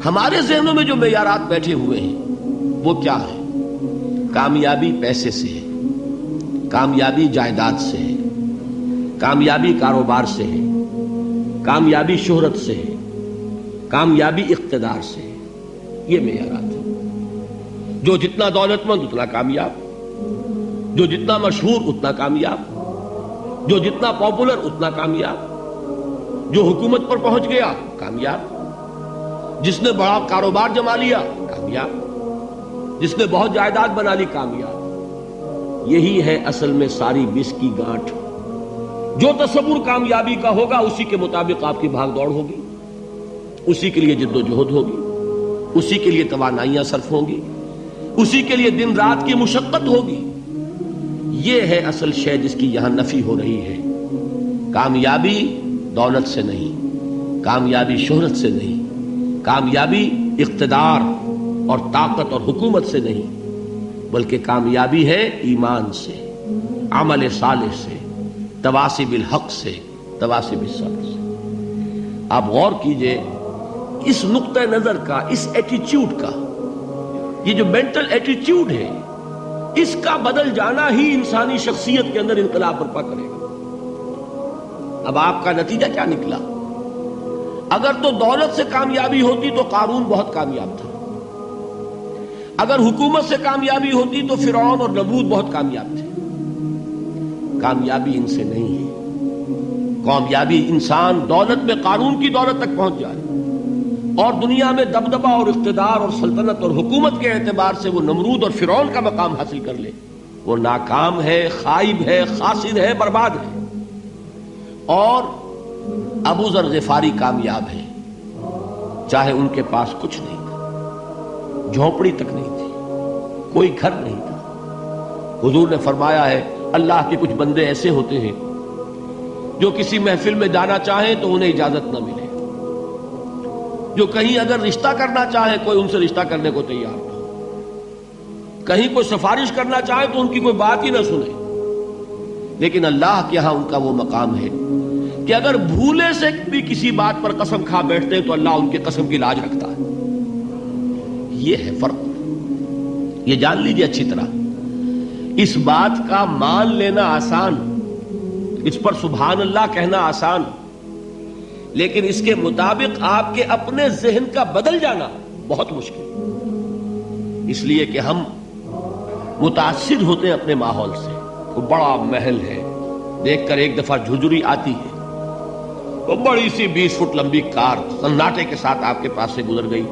ہمارے ذہنوں میں جو معیارات بیٹھے ہوئے ہیں وہ کیا ہے؟ کامیابی پیسے سے ہے، کامیابی جائیداد سے ہے، کامیابی کاروبار سے ہے، کامیابی شہرت سے ہے، کامیابی اقتدار سے ہے. یہ معیارات ہیں. جو جتنا دولت مند اتنا کامیاب، جو جتنا مشہور اتنا کامیاب، جو جتنا پاپولر اتنا کامیاب، جو حکومت پر پہنچ گیا کامیاب، جس نے بڑا کاروبار جما لیا کامیاب، جس نے بہت جائیداد بنا لی کامیاب. یہی ہے اصل میں ساری بس کی گانٹھ. جو تصور کامیابی کا ہوگا اسی کے مطابق آپ کی بھاگ دوڑ ہوگی، اسی کے لیے جد و جہد ہوگی، اسی کے لیے توانائیاں صرف ہوں گی، اسی کے لیے دن رات کی مشقت ہوگی. یہ ہے اصل شے جس کی یہاں نفی ہو رہی ہے. کامیابی دولت سے نہیں، کامیابی شہرت سے نہیں، کامیابی اقتدار اور طاقت اور حکومت سے نہیں، بلکہ کامیابی ہے ایمان سے، عمل صالح سے، تواصی بالحق سے، تواصی بالصبر سے. آپ غور کیجئے اس نقطہ نظر کا، اس ایٹیچیوڈ کا، یہ جو مینٹل ایٹیچیوڈ ہے اس کا بدل جانا ہی انسانی شخصیت کے اندر انقلاب برپا کرے گا. اب آپ کا نتیجہ کیا نکلا؟ اگر تو دولت سے کامیابی ہوتی تو قارون بہت کامیاب تھا، اگر حکومت سے کامیابی ہوتی تو فرعون اور نمرود بہت کامیاب تھے. کامیابی ان سے نہیں ہے. کامیابی انسان دولت میں قارون کی دولت تک پہنچ جائے اور دنیا میں دبدبہ اور اقتدار اور سلطنت اور حکومت کے اعتبار سے وہ نمرود اور فرعون کا مقام حاصل کر لے، وہ ناکام ہے، خائب ہے، خاسر ہے، برباد ہے. اور ابو ذر غفاری کامیاب ہے، چاہے ان کے پاس کچھ نہیں تھا، جھونپڑی تک نہیں تھی، کوئی گھر نہیں تھا. حضور نے فرمایا ہے اللہ کے کچھ بندے ایسے ہوتے ہیں جو کسی محفل میں جانا چاہیں تو انہیں اجازت نہ ملے، جو کہیں اگر رشتہ کرنا چاہے کوئی ان سے رشتہ کرنے کو تیار نہ، کہیں کوئی سفارش کرنا چاہے تو ان کی کوئی بات ہی نہ سنے. لیکن اللہ کے ہاں ان کا وہ مقام ہے کہ اگر بھولے سے بھی کسی بات پر قسم کھا بیٹھتے ہیں تو اللہ ان کے قسم کی لاج رکھتا ہے. یہ ہے فرق. یہ جان لیجیے اچھی طرح. اس بات کا مان لینا آسان، اس پر سبحان اللہ کہنا آسان، لیکن اس کے مطابق آپ کے اپنے ذہن کا بدل جانا بہت مشکل. اس لیے کہ ہم متاثر ہوتے ہیں اپنے ماحول سے. وہ بڑا محل ہے، دیکھ کر ایک دفعہ جھجری آتی ہے، وہ بڑی سی 20 فٹ لمبی کار سناٹے کے ساتھ آپ کے پاس سے گزر گئی.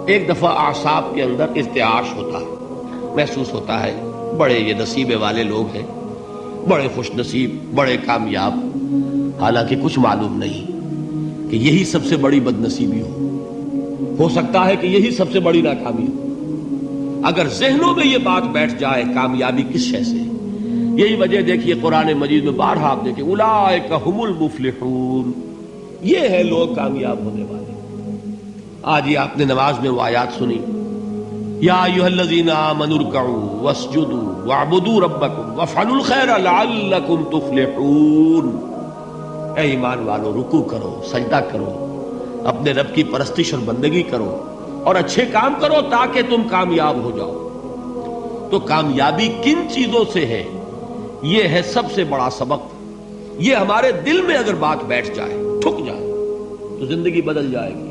ایک دفعہ اعصاب کے اندر ارتعاش ہوتا ہے، محسوس ہوتا ہے بڑے یہ نصیبے والے لوگ ہیں، بڑے خوش نصیب، بڑے کامیاب. حالانکہ کچھ معلوم نہیں کہ یہی سب سے بڑی بد نصیبی ہو سکتا ہے کہ یہی سب سے بڑی ناکامی ہو. اگر ذہنوں میں یہ بات بیٹھ جائے کامیابی کس شے سے. یہی وجہ دیکھیے قرآن مجید میں بارہا آپ دیکھیں اولئک ھم المفلحون، یہ ہے لوگ کامیاب ہونے والے. آج یہ آپ نے نماز میں وہ آیات سنی، یا ایھا الذین آمنوا ارکعوا واسجدوا واعبدوا ربکم وافعلوا الخیر لعلکم تفلحون. اے ایمان والو، رکوع کرو، سجدہ کرو، اپنے رب کی پرستش اور بندگی کرو اور اچھے کام کرو تاکہ تم کامیاب ہو جاؤ. تو کامیابی کن چیزوں سے ہے؟ یہ ہے سب سے بڑا سبق. یہ ہمارے دل میں اگر بات بیٹھ جائے، ٹھک جائے، تو زندگی بدل جائے گی.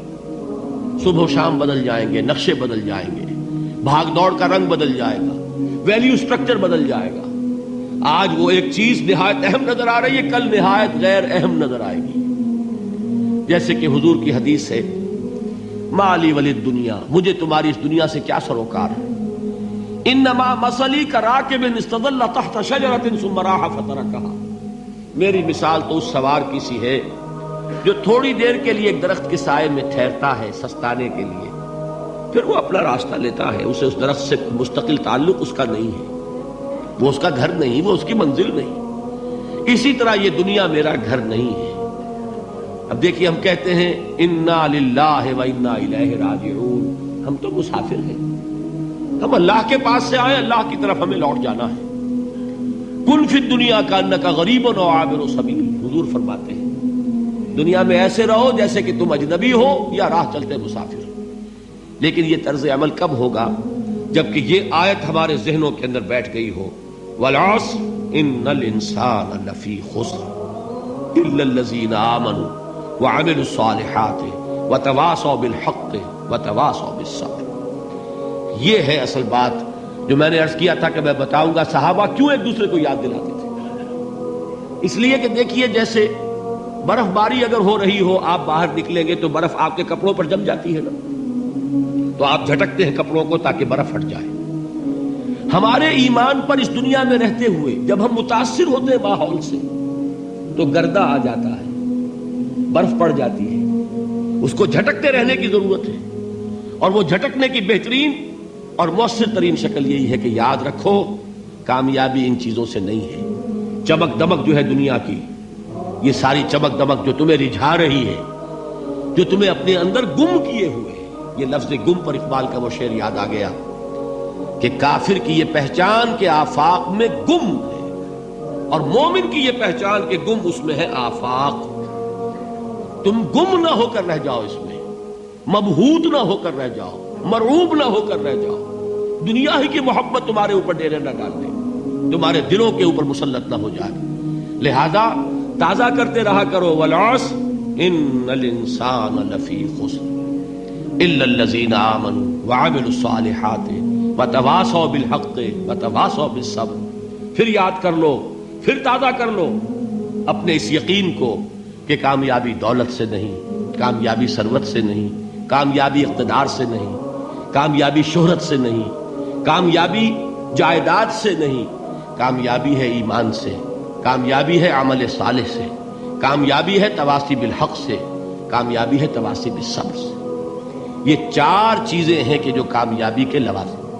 صبح و شام بدل جائیں گے، نقشے بدل جائیں گے، بھاگ دوڑ کا رنگ بدل جائے گا، ویلیو سٹرکچر بدل جائے گا. آج وہ ایک چیز نہایت اہم نظر آ رہی ہے، کل نہایت غیر اہم نظر آئے گی. جیسے کہ حضور کی حدیث ہے مالی ولد دنیا، مجھے تمہاری اس دنیا سے کیا سروکار ہے. انما مثلی کراکب استظل تحت شجرۃ ثم راح فترکها، میری مثال تو اس سوار کی سی ہے جو تھوڑی دیر کے لیے ایک درخت کے سائے میں ٹھہرتا ہے سستانے کے لیے، پھر وہ اپنا راستہ لیتا ہے. اسے اس درخت سے مستقل تعلق اس کا نہیں ہے، وہ اس کا گھر نہیں، وہ اس کی منزل نہیں. اسی طرح یہ دنیا میرا گھر نہیں ہے. اب دیکھیے ہم کہتے ہیں انا للہ و انا الیہ راجعون، ہم تو مسافر ہیں، ہم اللہ کے پاس سے آئے، اللہ کی طرف ہمیں لوٹ جانا ہے. کن فی الدنیا کانک غریب و عابر سبیل، حضور فرماتے ہیں دنیا میں ایسے رہو جیسے کہ تم اجنبی ہو یا راہ چلتے مسافر. لیکن یہ طرز عمل کب ہوگا؟ جبکہ یہ آیت ہمارے ذہنوں کے اندر بیٹھ گئی ہو، والعصر ان الانسان لفی خسر الا الذین آمنوا وعملوا الصالحات وتواصوا بالحق وتواصوا بالصبر۔ یہ ہے اصل بات جو میں نے عرض کیا تھا کہ میں بتاؤں گا صحابہ کیوں ایک دوسرے کو یاد دلاتے تھے۔ اس لیے کہ دیکھیے جیسے برف باری اگر ہو رہی ہو، آپ باہر نکلیں گے تو برف آپ کے کپڑوں پر جم جاتی ہے نا، تو آپ جھٹکتے ہیں کپڑوں کو تاکہ برف ہٹ جائے۔ ہمارے ایمان پر اس دنیا میں رہتے ہوئے جب ہم متاثر ہوتے ہیں ماحول سے تو گردہ آ جاتا ہے، برف پڑ جاتی ہے، اس کو جھٹکتے رہنے کی ضرورت ہے۔ اور وہ جھٹکنے کی بہترین اور مؤثر ترین شکل یہی ہے کہ یاد رکھو کامیابی ان چیزوں سے نہیں ہے۔ چمک دمک جو ہے دنیا کی، یہ ساری چمک دمک جو تمہیں رجھا رہی ہے، جو تمہیں اپنے اندر گم کیے ہوئے، یہ لفظ گم پر اقبال کا وہ شعر یاد آ گیا کہ کافر کی یہ پہچان کے آفاق میں گم ہے، اور مومن کی یہ پہچان کے گم اس میں ہے آفاق۔ تم گم نہ ہو کر رہ جاؤ، اس میں مبہوت نہ ہو کر رہ جاؤ، مرعوب نہ ہو کر رہ جاؤ، دنیا ہی کی محبت تمہارے اوپر ڈیرے نہ ڈال دے، تمہارے دلوں کے اوپر مسلط نہ ہو جائے۔ لہذا تازہ کرتے رہا کرو، والعصر ان الانسان لفی خسر الا الذین آمنوا وعملوا الصالحات وتواصوا بالحق وتواصوا بالصبر۔ پھر یاد کر لو، پھر تازہ کر لو اپنے اس یقین کو کہ کامیابی دولت سے نہیں، کامیابی ثروت سے نہیں، کامیابی اقتدار سے نہیں، کامیابی شہرت سے نہیں، کامیابی جائیداد سے نہیں، کامیابی ہے ایمان سے، کامیابی ہے عمل صالح سے، کامیابی ہے تواصی بالحق سے، کامیابی ہے تواصی بالصبر سے۔ یہ چار چیزیں ہیں کہ جو کامیابی کے لوازم